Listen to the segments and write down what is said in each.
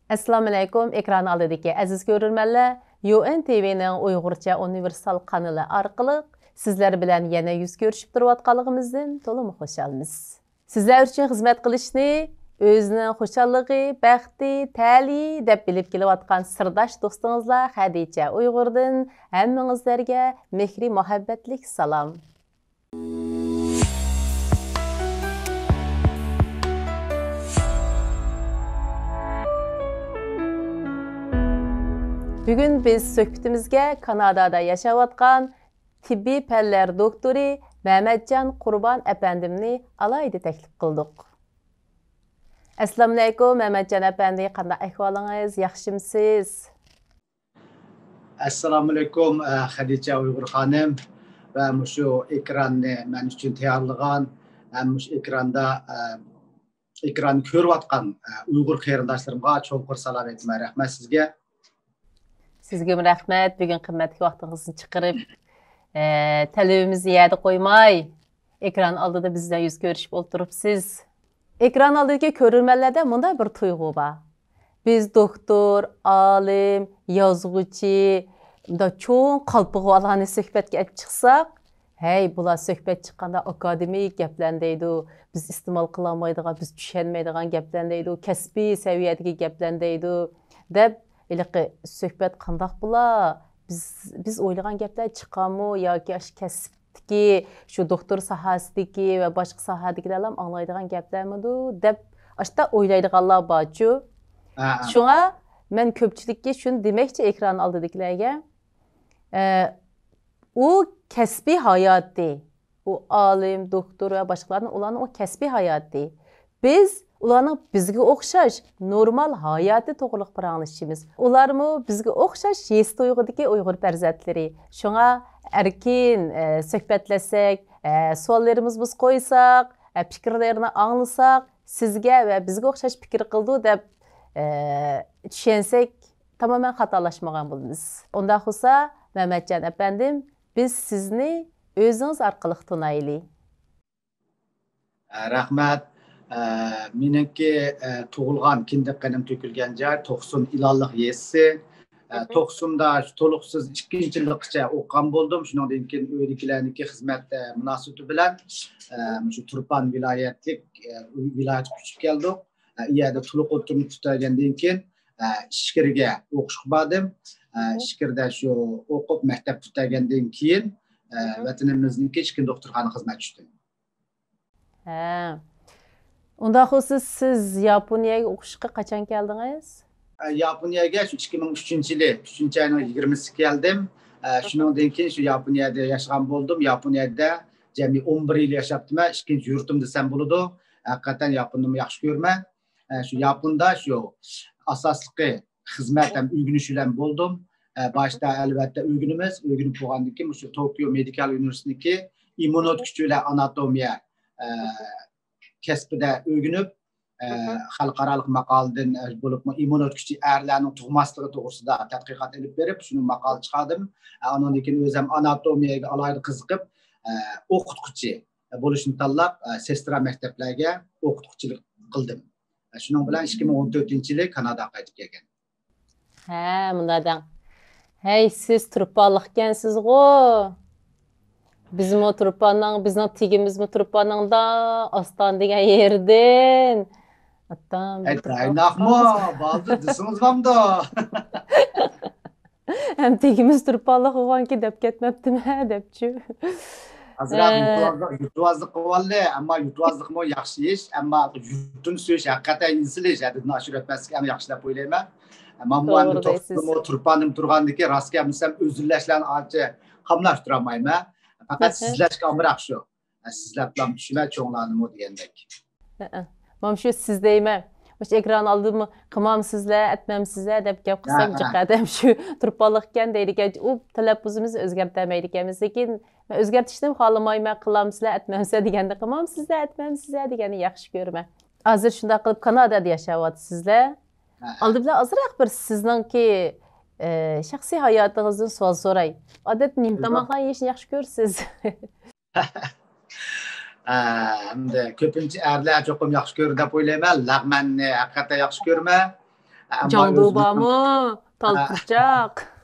Assalomu alaykum. Ekran oldidagi aziz ko'rurmanlar, UNTV'ning Uyg'urcha universal kanali orqali sizlar bilan yana yuz ko'rishib turayotganligimizdan to'liq xursandmiz. Sizlar uchun xizmat qilishni o'zining xushallig'i, baxti, ta'li deb bilib kelayotgan sirdosh do'stingizlar Xadicha Uyg'urdan hammangizlarga mehri muhabbatlik salom. Bugün biz söhbətimizə Kanadada yaşayotgan tibbi fənlər doktoru Məhəmmədcan Qurban əpəndimni alayda təklif qıldıq. Assalamu alaykum Məhəmmədcan əpəndi, qanday ahvalınız, yaxşımısınız? Assalamu alaykum Xadicha Uyg'ur xonim va shu ekranni men uchun tayyorlagan, shu ekranni ko'rayotgan Uyg'ur qarindoshlarimga cho'nqur salom aytaman. Rahmat sizga. Sizga rahmat. Bugün qimmatli vaqtingizni chiqarib, talabimizni yerda qo'ymay, ekran oldida bizdan yuz ko'rishib o'tiribsiz. Ekran oldidagi ko'rurmanlarda bunday bir tuyg'u bor. Biz doktor, alim, yozuvchi, bunda cho'ng qalpig'i olani suhbatga olib chiqsak, hey, bular suhbat chiqqanda akademik gaplar deydi, biz iste'mol qila olmaydigan, biz tushunmaydigan gaplar deydi, kasbiy saviyadagi gaplar deydi deb İlqi söhbət qandaq bula, biz o'ylagan gaplar chiqamı yoki kasbdagi shu doktor sohasidagi va boshqa sohadagilar ham anglaydigan gaplarmidi deb ashta o'ylaydiganlar borchu. Shunga men ko'pchilikka shuni demoqchi ekran oldidagilarga, u kasbiy hayotdi. U olim, doktor va boshqalarning ularning o kasbiy hayotdi. Biz ularning bizga o'xshash normal hayoti to'g'riliq bir anglashimiz. Ularmi bizga o'xshash his tuyg'udagi Uyg'ur farzandlari. Shunga erkin suhbatlasak, savollarimiz biz qo'ysak, fikrlarini anglasak, sizga va bizga o'xshash fikr qildi deb tushunsak, tamamen xatolashmagan bo'lamiz. Unda bo'lsa, Məhəmmədcan əpəndim, biz sizni o'zingiz orqali tunaylik. Rahmat. Meniki tug'ilgan kindiq qanim to'kilgan joy To'qsun ilonliq yezisi. To'qsunda to'liqsiz 2-yilgacha o'qigan bo'ldim. Shundan keyin uydagilarniki xizmat munosabati bilan shu Turpan viloyatlik viloyatga ko'chib keldik. U yerda to'liq o'tirib tutagandan keyin Ishkirga o'qishga bordim. Ishkirda shu o'qib maktab tutagandan keyin vatanimizniki Ishkir doktorxona xizmat tushdim. Unda siz Yaponiyaga o'qishga qachon keldingiz? Yaponiyaga shu 2003-yili 3-oyning 20-sida keldim. Shundan keyin shu Yaponiyada yashagan bo'ldim. Yaponiyada jami 11 yil yashaptim. Ikkinchi yurtim desam bo'ladi. Haqiqatan Yaponni yaxshi ko'raman. Shu Yaponda shu asosli xizmat ham o'rganish bilan bo'ldim. Boshda albatta o'rganamiz. O'rganib bo'lgandan keyin shu Tokyo Medical University'dagi immunologiya va anatomiya kasbida o'rganib, xalqaro maqoladan bo'lib immunologiya erlarning tug'masligi to'g'risida tadqiqot olib berib, shuni maqola chiqardim. Undan keyin o'zim anatomiyaga alohida qiziqib, o'qituvchi bo'lishni tanlab, sestra maktablarga o'qituvchilik qildim. Shuning bilan 2014-yili Kanadaga qaytib kelgan. Bundan. Hey, siz turpanliqkansiz-ku. Bizim o Turpan'ın, bizim tigimiz mi Turpan'ın da aslan degan yerden. Aynak mı? Bazı dısınız var da. Hem tigimiz Turpan'lık olan ki dep ketmeptim depçü. Hazır yutvazlık vallahi ama yutvazlık mı yaxşı iş ama yutun söz hakikaten insiliş yani naşır etmezki ama yaxşılap oylayman. Ama bu hem Turpan'ım turgandaki rastgele misal özürleşlen acı kamlaştıramayım. Fakat sizlerce amrak şu. Sizler bilen düşünme çoğunlanımı diyendek. Mam şu sizdeyme. Baş ekran aldığımı kımam sizler, etmem sizler dep gap kısam çıkardım şu turpalıkken deydik. O telaffuzumuzu özgertemeydik. Lekin özgertiştim xalamayman kılam sizler, etmem sizler degende kımam sizler, etmem sizler degeni yaxşı görme. Hazır şunda qılıp Kanada'da yaşayapsınız sizler. Aldı bilen azırak bir sizinki şahsi hayatınızdan sual soray. Adet neyim tamaqlar yeyishni yaxshi ko'rsiz? Köpünçü erler çokum yaxşı görür dep o'ylayman. Lag'manni haqiqatan yaxshi ko'raman. Canlı bağımı, talpırcak.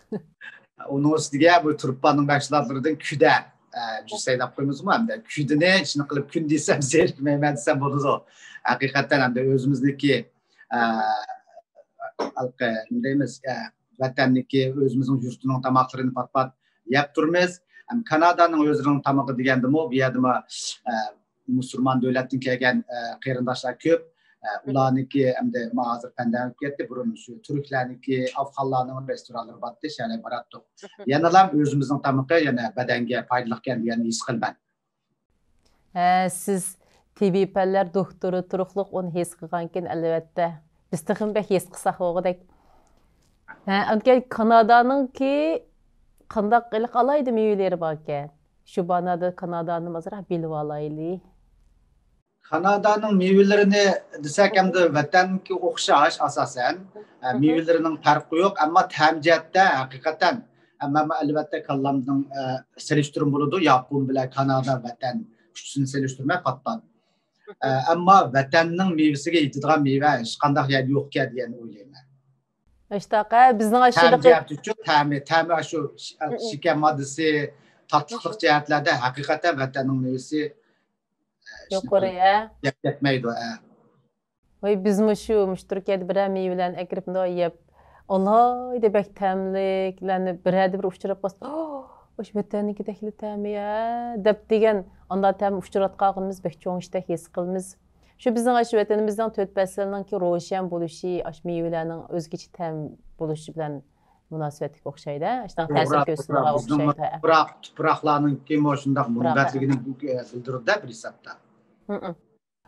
Onun üstüge bu turpanın başlarından küde cüseydap koymuyoruz mu hem de küdüne şimdi kılıp kün desem zevkmeymen desem buluruz o. Hakikaten hem de özümüzdeki deymiz vatanniki özümüzün yurtunun tamaklarını pat pat yap turmiz. Hem Kanada'nın özünün tamağı degendim o bir yadıma Müslüman devletin kelgen kıyırındaşlar köp. Ulaniki hem de mağazır pandemik gitti. Burun şu Türkler'niki Afganlarının restoranları battı. Şöyle barattık. Yanılam özümüzün tamağı yani bedenge faydalı yani his kılben. Siz tebipeller doktoru turuqluq onu his qılğanken elbette biz təxmin bək his qısaq oğudək. Önkən Kanada'nın ki qandaq qılıq alaydı meyveleri barken. Şu bana da Kanada'nın mazıraq bilib alaylı. Kanada'nın meyvelerini desek hem de vatanki okşaş asasen meyvelerinin farkı yok ama temcihette hakikaten ama elbette kallamdan seliştirim buludu Japon bile Kanada vatan üçüncü seliştirme patlan. Ama vatanın meyvesiga yetadigan meyve hech qanday yer yo'q degan o'ylayman. İşte bizning aşırı ta'mi shu shikar moddasi tatliqlik jihatlarda haqiqatan vatanning mevasi yuqoriya yetmaydi. Voy bizmi shu Turkiyada bir meyvelarni akirib yeb Allah debek tamliklarni bir uchrab qolsa Oş vatanniki tekli təmi ya dep degan anda təmi uçuratqanımız bək çoğ işdə his qılmız. Şu bizning aş vatanimizdan 4 fəsilninki roşan buluşu, aş meyvelərinin özgəçi təm buluşu bilan münasibətlik oxşaydı. Aşdan təsir göstərə oxşaydı. Tuproqlarının kim oşundaq münbətligini bildirirdi bir hesabda.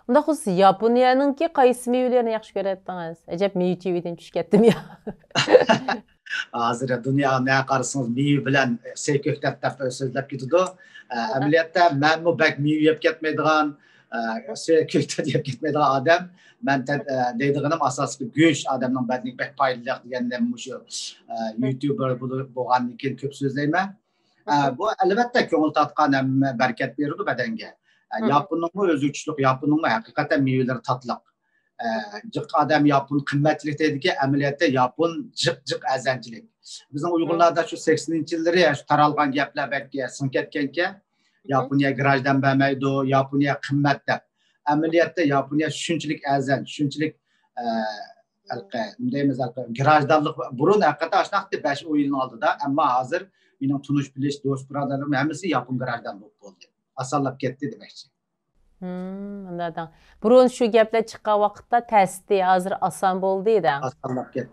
Unda xus Yaponiyanınki qaysı meyvelerini yaxşı görətdiniz? Əcəb meyve TV'dən düşüb getdim ya. Hazır dünya ne karşısınız meyve bilen köktet sözlep gidiyordu. Ameliyatda ben bu bek meyve yap gitmeydiğen köktet yap gitmeydiğen adam. Ben dediğim asaslı güç adamın bedeni bek paylaştık diyenler şu YouTuber boğan için köp sözleyme. Bu elbette köngül tatkan hem bereket verirdi bedenge. Yapının özü güçlük yapının hakikaten meyveleri tatlıq. Cık adam yapın kıymetli dedi ki ameliyatta yapın cık azancılık. Bizim Uygurlarda şu 80'li yılları şu taralgan gaplar belki sınketkenke Yaponiya garajdan vermeydi, Yaponiya kıymetli. Ameliyatta Yaponiya şunçilik azan, şunçilik deyimiz garajdanlık burun hakikaten aşnaktı 5 oyun aldı da ama hazır benim tunuş biliş dost brotherlarım hepsi yapın garajdanlık oldu. Asallap gitti demekçi. Anladım. Burun şu gaplar çıqqan vaqtda təsdi hazır asan boldu idi. Asallap getdi.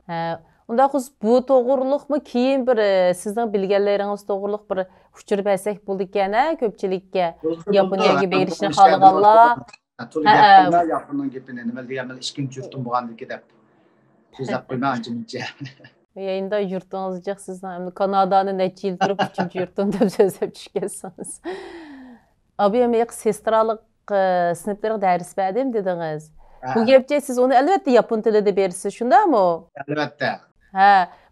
Unda xus bu toğurluqmu keyin bir sizin bilgənləriniz toğurluq bir uçurub əsək buldu ikən köpçilikə Yaponiyaga berişini xalığanlar. Tulu gaplar Yaponun gepini nima degan ikkinchi yurtim bo'lgandiki deb so'zlab qo'yman ancha-muncha. Yayında yurtunuzcaq sizden Kanada'nın neçə il durub 3-cü yurtum deb sözləb düşkənsiniz. Abi yemək sestralık sınıflara ders verdim dediniz. Bu gepçe siz onu elbette yapın tilide berisiz, şunda mı? Elbette.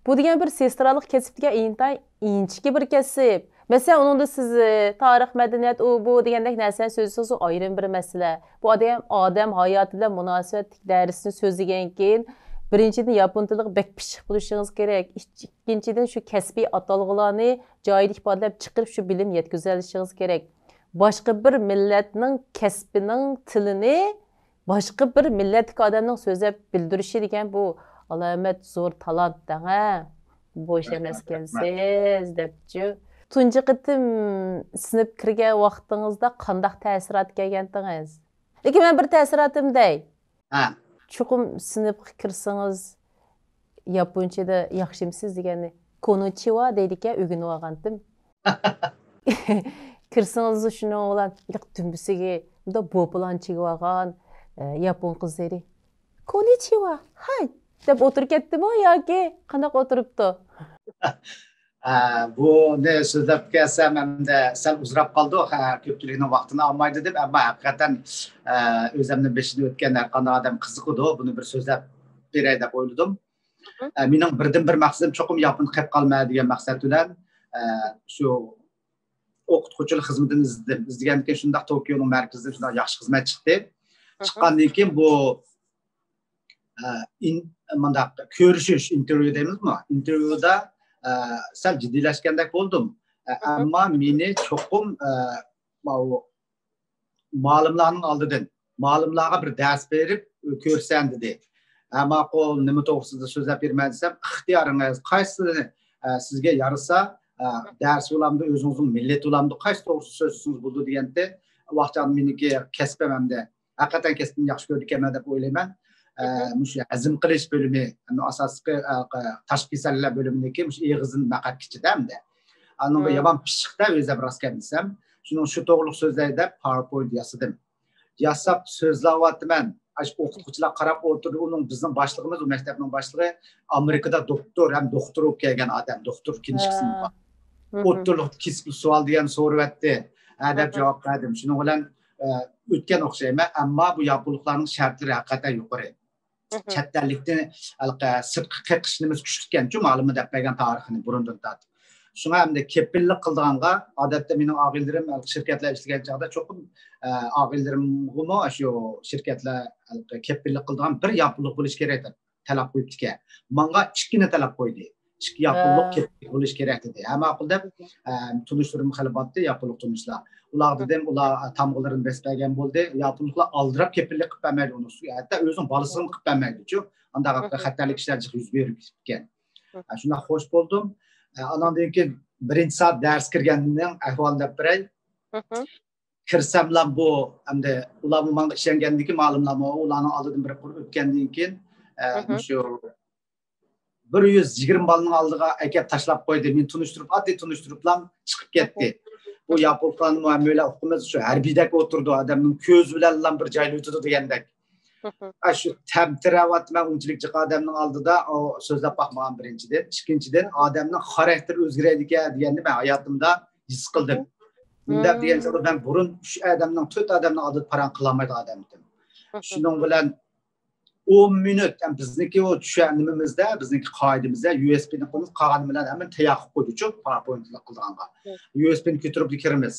Bu degen bir sestralık kesiptiga intay inçki bir kesip. Mesela onun da siz tarix, medeniyet, bu degendek nersen sözüsüz o ayrı bir mesele. Bu adam hayatıyla münasebetlik dersini sözlegen keyin birinciden yapın tili bek pişik buluşunuz gerek. İkinciden şu kesbi atalgılarını cahil ifadelep çıkırıp şu bilim yetküzelişiniz gerek. Başka bir milletinin kesbinin tilini başka bir milletlik adamın sözlep bildirişi degen bu alamet zor talant da bu işlemez gelsiz depçi. Tuncu qıtım sınıp kirgen vaqtınızda qandaq təsirat gelgendiniz? Lekin ben bir təsiratım dey. Çoxum sınıp kirsiniz Yaponçada yaxşımsız degeni konnichiwa deydikke ögünü ağandım. Kirsiniz şunu olan tümbüsüge da bopulan çıgıvagan Yapon kızları. Konnichiwa, hay deb oturup ketdi mi yoki qandaq oturuptu? Bu ne sözlep gelsem hem de sen uzrap kaldı köpçülüğünün vaktini almaydı dedim ama hakikaten özlemden beşini ötken erkanlı adam kızıqıdı bunu bir sözlep bir ayda koydum. Benim birden bir maksadım çokum yapın kep kalmaya diye maksat olan şu okutkuçuluk hizmetini izledim. İzlegenken şundak Tokyo'nun merkezinde şundak yaxşı hizmet çıktı. Çıkkandan keyin bu mındaq ko'rishish intervyu deymizmi? Intervyuda sal jiddiylashgandek bo'ldim. Ammo meni cho'qim ma'lumlarning oldidan ma'lumlarga bir dars berib ko'rsan dedi. Ma'qul, nima to'g'risida so'zlab berman desam, ixtiyoringiz qaysini sizga yarasa dars bo'lamdi, o'zingizning millat bo'lamdi, qaysi to'g'risida so'zsiz bo'ldi deganda, vaqtdan meniki kasbim hamda haqiqatan kasbimni yaxshi ko'rdik ekan deb o'ylayman. Shu azm qilish bo'limi, asosiy tashqi kasallar bo'limidagi shu eg'izin maqatkichida hamda. Anonga yaman pishiqda o'zim rostga desam, shu to'g'riliq so'zlaydi PowerPoint yasadim. Yasab so'zlayapman. O'qituvchilar qarab o'tirdi, uning bizning boshlig'imiz, u maktabning boshlig'i Amerikada doktor, ham doktor bo'lib kelgan odam, doktor ikkinchi qismi. O'ttirliq kesib savol degan so'rayapti. Deb javob berdim. Shuning bilan o'tgan o'xshayman, ammo bu yaponiyaliklarning shartlari haqiqatan yuqori. Chet ellikdan sirtqi qiqishimiz kuchlikan-ku, ma'lum deb bergan tarixini burundan tortib. Shunga hamda kepillik qilganға, odatda mening og'illarim shirkatlar ishlagan chog'da cho'qim og'illarimga shu shirkatlar kepillik qilgan bir yaponilik bo'lish kerak deb talab qo'yibdi. Menga ikkini talab qo'ydi. Ikki yaponilik kepillik bo'lish kerak dedi. Hamma aql deb tunishtirim xilbatda yaponilik tunishlar. Ular dedim, ular tamg'alarini bespagan bo'ldi. Yaponiliklar aldirab kepillik qilib bermaydi uni. Hatto o'zing bolasini qilib bermaydi-ku. Andaqa xatarlik ishlar yuz berib ketgan. Shundan xush bo'ldim. Andan keyin birinchi soat dars kirganimning ahvolini deb beray. Kirsamlar bu hamda ular menga ishongandan keyin ma'lumlarni ularning oldidan bir o'tgandan keyin shu 120 balning oldiga akab tashlab qo'ydi. Men tunishtiriblam chiqib ketdi. Bu yaponiyaning muammolar hukumat shu harbiydak o'tirdi, odamning ko'z bilan bir joyda o'tirdi degandek. Shu tamtiravatman unchalik jiq odamning oldida so'zlab baxmagan birinchidan, ikkinchidan odamning xarakteri o'zgaradi ekan deganni men hayotimda his qildim. Bunda degan so'zda men burun shu odamning 4 odamning oldida paran qilolmaydi odam edim. Shuning bilan 10 minut bizniki o tushunimizda, bizniki qoidamizda USB'ni qo'yib qolgan bilan hamma tayoq qo'ydi-ku, PowerPoint'ni qilganga. USB'ni ko'tarib kiramiz.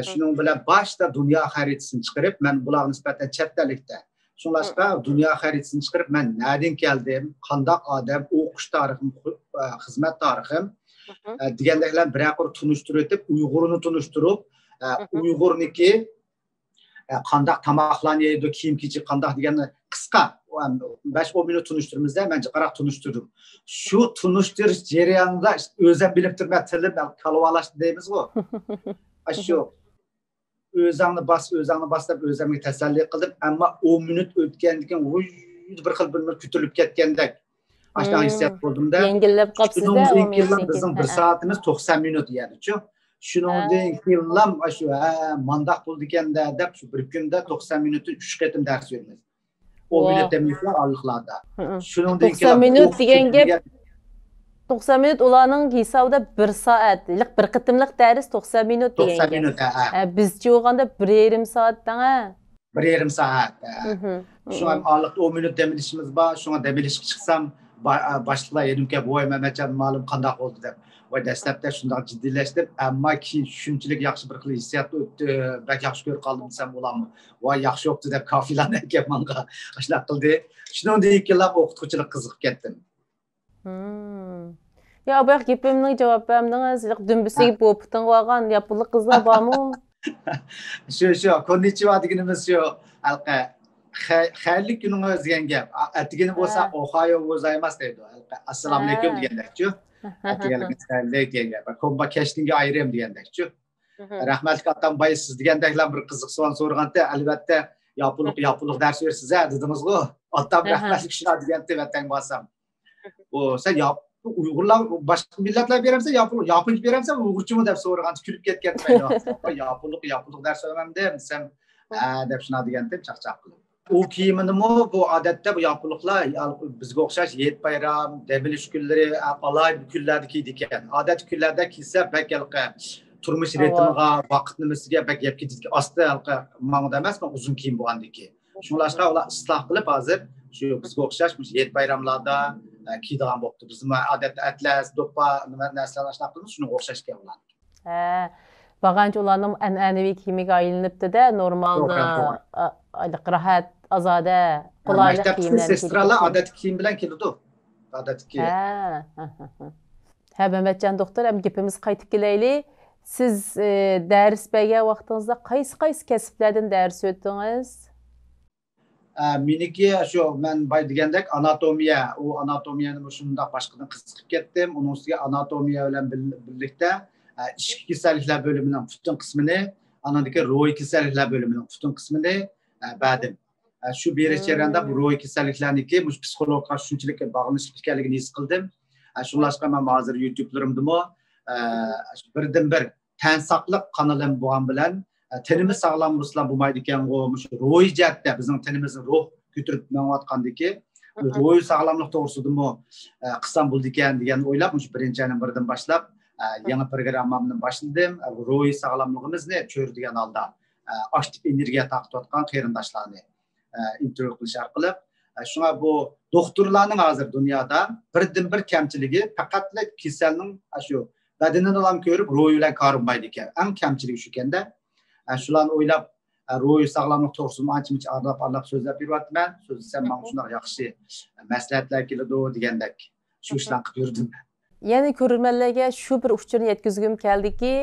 Shuning bilan boshda dunyo xaritasini chiqarib, men bularga nisbatan chetdalikda Şunlaşqa dünya xaritasini chiqarib, men nereden keldim, qandaq odam, o'qish tarixim, xizmat tarixim degandeklar bir aqir tunishtirib o'tib, Uyg'urni tunishtirib, Uyg'urniki qandaq tamoqlarni yeydi, kiyim-kechak qandaq deganni qisqa 5-10 minut tunishtirimizda men qaraq tunishtirdim. Shu tunishtirish jarayonida o'zim bilib turmay tilim kalvalashdi deymiz-ku. Shu o'zingni bosib o'zimga tasalli qildim, ammo 10 minut o'tgandan keyin bir xil bir ko'tarilib ketgandek ashuna hissiyat bo'ldimda. Yengillab qolibsiz-da, bizning 1 soatimiz 90 minut yani-ku. Shuningdek filmlar shu mandaq bo'ldi ekanda deb shu bir kunda 90 minutni 3 qatim dars beramiz. 10 minut demliklar aniqlarda. Shuningdek 90 minut degan gap 90 minut ularning hisobida 1 soat, bir qitimliq dars 90 minut degan. 90 minut. Bizcha o'g'anda 1,5 soatdan 1,5 soat. Shu ham aniq 10 minut demilishimiz bor. Shunga demilishga chiqsam boshliqlar yenimga voy Mamatjon ma'lum qanday bo'ldi deb. Voy dastlabda shunday jiddiylashdim, ammo keyin shunchalik yaxshi bir xil hissiyat o'tdi. Bak yaxshi ko'rib qoldim desam bo'ladimi? Voy yaxshi o'tdi deb kafilarni aytgan menga shunaqa qildi. Shundan keyin o'qituvchilik qiziqib ketdim. Ya bu gapimning javob bermdingiz. Dumbisiga bo'ptin qo'ygan yaponlik qizlar bormi? Shu konnichiwa deganimiz shu alqa xayrli kuningiz degan gap. Atigini bo'lsa Ohio gozaimasu deydi. Assalomu alaykum degandek-ku. Atigaligini xayrli degan gap. Komba kashtinga ayrim degandek-ku. Rahmatli Atamboy siz degandeklar bir qiziq savol so'raganda albatta yaponlik dars bersiz-a dedingiz-ku. Otam rahmatli shuna deganda vatan bo'lsam. O sen Uyg'urlar boshqa millatlar beramsa, yaponcha beramsa, Uyg'urchimi deb so'raganda kulib ketgan. Yaponlik dars beraman desam, deb shuna deganda chaqchaq qilib. U kiyimini bu odatda bu yaponliklar bizga o'xshash yet bayram, debilish kunlari, alay kunlarda kiydi ekan. Odat kunlarda kiysa bakalqa turmush ritmiga, vaqt nimasiga bak yeb ketdi. Osti halqa ma'noda emas, uzun kiyim bo'lgandiki. Shunlashqa ular isloh qilib hozir shu bizga o'xshash yet bayramlarda kiydigan bo'libdi. Bizim odatda atlas, do'ppa nima narsalar shunaqa qilib shunga o'xshashga bo'ladi. Bag'ancha ularning an'anaviy kiyimiga aylanibdi-da, normalda rahat azade, qolaylı Maktabdagi kiyimlarni sestralar kiyib. odatdagi kiyim bilan keladi. Odatdagi. Ha. Ha, Mehmetcan doktor, hem gepimiz qaytib kelayli. Siz ders bergan vaqtingizda qaysi kasblardan ders o'tdingiz? Meniki shu men boy degandek anatomiya, u anatomiyani shundoq boshqadan qiziqib ketdim. Uning ustiga anatomiya bilan birlikda ishki kasalliklar bo'limining butun qismini, anadagi ro'y kasalliklar bo'limining butun qismini berdim. Shu berish jarayonida bu ro'y kasalliklarniki psixologga shunchalik bog'lanishib ekanligini his qildim. Shunlashqa men hozir YouTube'larimdimi birdan bir tan saqliq kanalim bo'lgan bilan tenimiz sağlam bo'lsa bo'lmaydi ekan, ro'y jihatda bizning tenimizni ruh ko'tarib menayotgandiki, ro'y sog'lomlik to'g'risidami qilsam bo'ldi ekan degan o'ylab, shu birinchi ayning biridan boshlab yangi programmamni boshladim. Ro'y sog'lomligimizni ko'radigan holda aktiv energiya taqiyotgan qarindoshlarni intervyu qilish orqali shunga bu doktorlarning hozir dunyoda birdan bir kamchiligi faqatla kasalning shu badanini ham ko'rib ro'y bilan ko'rinmaydi ekan. Eng kamchiligi shu ekanda. Shularni o'ylab ro'y sog'lomlik to'g'risida ancha-muncha arlab so'zlab beryapman. So'zlasam men shunday yaxshi maslahatlar keladi degandek shu ishlarni qilib yurdim. Ya'ni ko'rganlarga shu bir uchurni yetkazgim keldiki,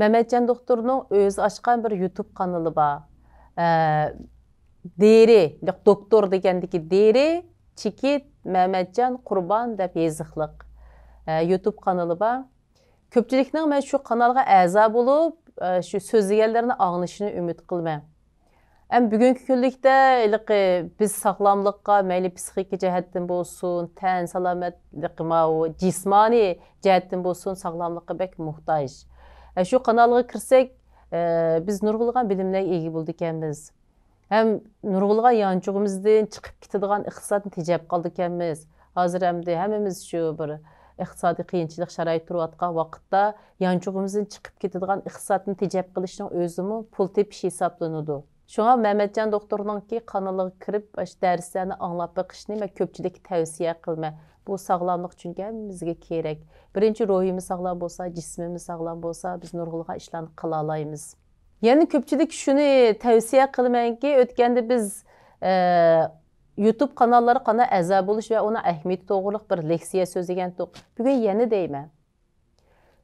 Mehmetcan doktorning o'zi ochgan bir YouTube kanali bor. Deri, doktor degandiki Deri, Chikit, Mehmetcan, Qurban deb yoziqliq YouTube kanalı bor. Ko'pchilikning men shu kanalga a'zo bo'lib, şu sözləyənlərini ağınışını ümid qılmam. Bugünkü günlükdə biz sağlamlıqqa, məyli psixiki cəhətdən bolsun, tən salamətliyik, cismani cəhətdən bolsun, sağlamlıqqa bək muhtaç. Şu kanalga kirsək, biz nurgulğan bilimlərə ega boldukanmiz. Həm nurgulğan yançığımızdan çıxıb ketadigan iqtisodni tejab qaldıkanmiz. Hazır həmmimiz şu bir iqtisodiy qiyinchilik sharoit turayotgan vaqtda yanchug'imizdan chiqib ketadigan iqtisodni tejab qilishning o'zimi pul tepish hisoblanadi. Shunga Mehmetcan doktorninki kanaliga kirib, darslarni anglab beqishni men ko'pchilikka tavsiya qilman. Bu sog'lomlik uchun hammamizga kerak. Birinchi ruhimiz sog'lom bo'lsa, jismimiz sog'lom bo'lsa, biz nurg'ulg'an ishlarni qila olamiz. Ya'ni ko'pchilik shuni tavsiya qilmanki, o'tganda biz YouTube kanalları qana a'zo bo'lish va ona ahamiyati to'g'riliq bir leksiya so'zlagan to'q. Bugun yana deyman.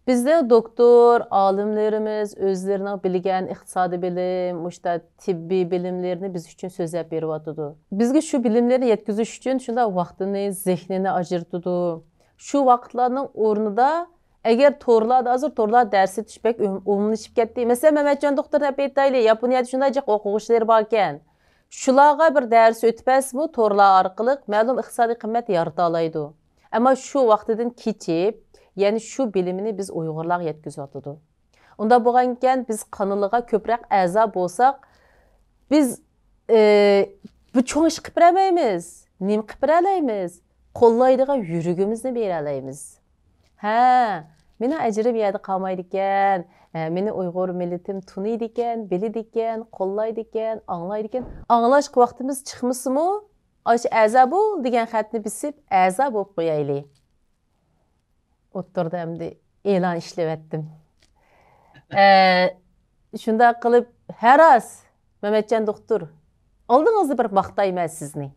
Bizde doktor, olimlarimiz o'zlarining bilgan iqtisodiy bilim, mushta tibbiy bilimlerini biz uchun so'zlab beryapti. Bizga shu bilimlarni yetkazish uchun shunda vaqtini, zehnini ajratadi. Shu vaqtlarning o'rnida agar to'rlar dars etish bek umumlashib ketdi. Masalan, Mehmetcan doktor deb aytaylik, Yaponiyada shunday o'quvchilar bor ekan. Shularga bir ders o'tpasmi, to'rlar orqali ma'lum iqtisodiy qimmat yarata oladi. Ammo shu vaqtidan kechib, ya'ni shu bilimini biz Uyg'urlarga yetkazayotdi. Unda bo'lgan ekan biz kanaliga ko'proq a'zo bo'lsak, biz bu cho'ng ish qilib bermaymiz. Nima qilib beramiz? Qo'llaydigan yuragimizni bera olamiz. Ha, meni ajrim yerda qolmaydi ekan. Meni Uyg'ur millatim tuniydi ekan, biladi ekan, qo'llaydi ekan, anglaydi ekan. Anglash vaqtimiz chiqmasimi? Ash a'zo bo'l degan xatni bisib a'zo bo'lib qo'yaylik. O'ttirda endi e'lon ishlayaptim. Shunda qilib, haras Mehmetcan doktor, oldingizda bir maqtayman sizni.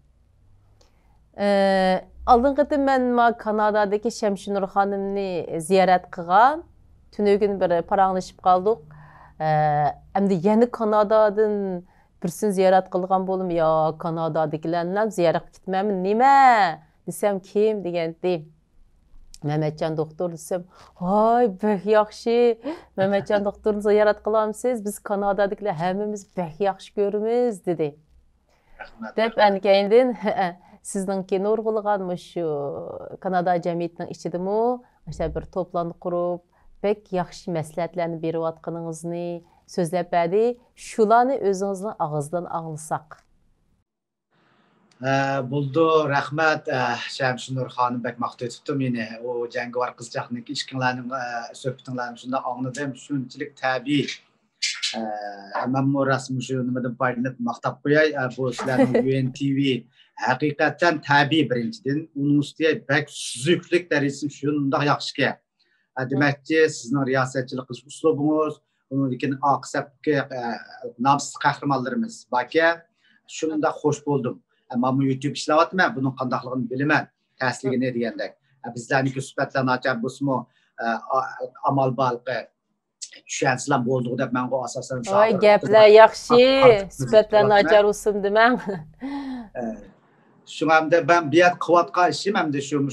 Aldın qatim mən Kanadadakı Şəmşinur xanımni ziyaret qılğan. Tünögün bir paranlaşıb qaldıq. Əmdi yeni Kanadadan birsin ziyaret qılğan bolum. Ya Kanadadakilərlə ziyaret gitməmin nimə? Desəm kim degendi. Mehmetcan doktor desəm. Ay bək yaxşı. Mehmetcan doktorunu ziyaret qılamsınız. Biz Kanadadakilər həmmimiz bək yaxşı görürüz dedi. Dep ənkəyindən sizningki nurg'ulg'an shu Kanada jamiyatining ichidami o'sha bir to'planib qurib, bek yaxshi maslahatlarni berayotganingizni so'zlab berdi. Shularni o'zingizning og'zidan anglasak. Bo'ldi, rahmat. Shamshinur xonim bek maqtay tutdi meni. O jangovar qizchaqniki ishqinglarning suhbatinglarni shunda angladim. Shunchalik tabiiy. Ammo rasmi shu nimadan foydalanib maqtab qo'yay. Bu sizlarning UNTV haqiqatan tabiiy birinchidan. Uning ustiga bek suzuklik darajasi shunday yaxshiki. Demakki, sizning riyosatchilik qilish uslubingiz, undan keyin oqsabki namsiz qahramonlarimiz borki, Şunda hoş buldum. Ama bu YouTube işlavatıman, bunun qandaqligini bilaman, ta'sirligini degandek. Bizlarniki suhbatlar nachar bo'lsa-mu, amal balqi tushansizlar bo'ldi deb men asosan Oy, gaplar yaxshi, suhbatlarni ochar o'sim demang. Şunamda ben bir yer kıvatqa işim hem de şu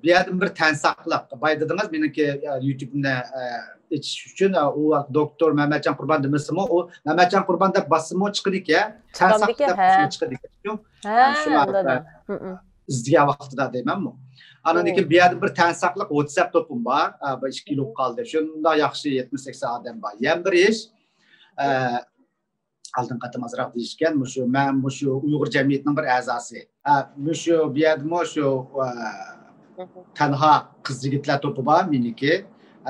bir yerden bir tensaklık. Bay dediniz benimki YouTube'da içiş için o doktor Mehmetcan Kurban demesim o Mehmetcan Kurban da basımı çıkıdık ya. Tensaklık çıkıdık. Şunlar izdiya vaxtida demem mi? Anadaki bir yerden bir tensaklık WhatsApp topum var. 2 kilo kaldı. Şunda yaxşı 70-80 adam var. Yan bir iş aldın qatım azraq deyishgan men shu Uyg'ur jamiyatining bir a'zosi. Shu bu yerda shu tanha qiz yigitlar to'pi bor meniki.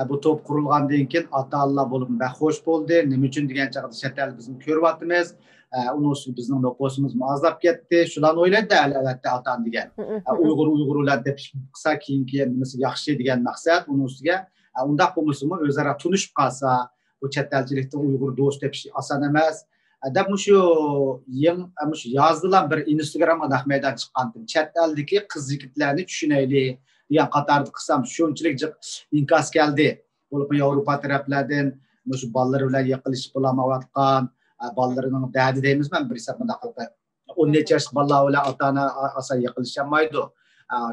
Bu to'p qurilgandan keyin ota-ona bo'lib xo'sh bo'ldi. Nima uchun degan chaqda chet el bizni ko'ryapmiz. Uni bizning noposimiz ozlab ketdi. Shularni o'ylaydi albatta ota degan. Uyg'urlar deb qilsa keyingi nimasi yaxshi degan maqsad uni ustiga undaq bo'lmasa o'zaro tunishib qolsa bu chet elchilikda Uyg'ur do'st deb oson emas. Deb shu yozdilar bir Instagramga dahmaydan chiqqandim. Chet eldagi qiz yigitlarni tushunaylik degan qatorda qilsam shunchalik inkas keldi. Bo'lib Yevropa taraflardan shu bolalar bilan yiqilish bo'lmayotgan, bolarining dadi deymiz men bir hisob bunday qilib 10 necha yosh bolalar bilan ota-ona asa yiqilishamaydi.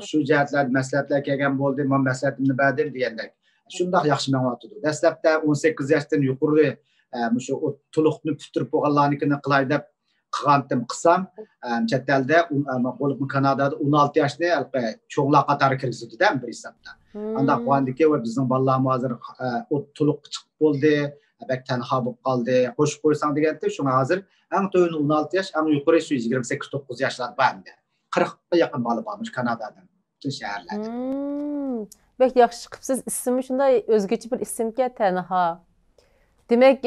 Shu jihatlar maslahatlar kelgan bo'ldi, men maslahatimni berdim degandek. Shundoq yaxshi ma'lumot edi. Dastlabda 18 yoshdan yuqori shu to'liqni putirib bo'lganlarnikini qilay deb qilgandim qilsam chet elda bo'lib Kanadada 16 yoshli cho'nglar qatori kirgizdi-da bir hisobda. Unda qo'yandiki va bizning bolalarimiz hozir to'liq chiqib bo'ldi, bak tanho bo'lib qoldi, qo'shib qo'ysang deganda shunga hozir eng to'yini 16 yosh, eng yuqori shu 28-9 yoshlar bor. 40 ga yaqin bola bormish Kanadadan, butun shaharlarda. Bak yaxshi qilibsiz, ismi shunday o'zgacha bir ismga tanho. Demek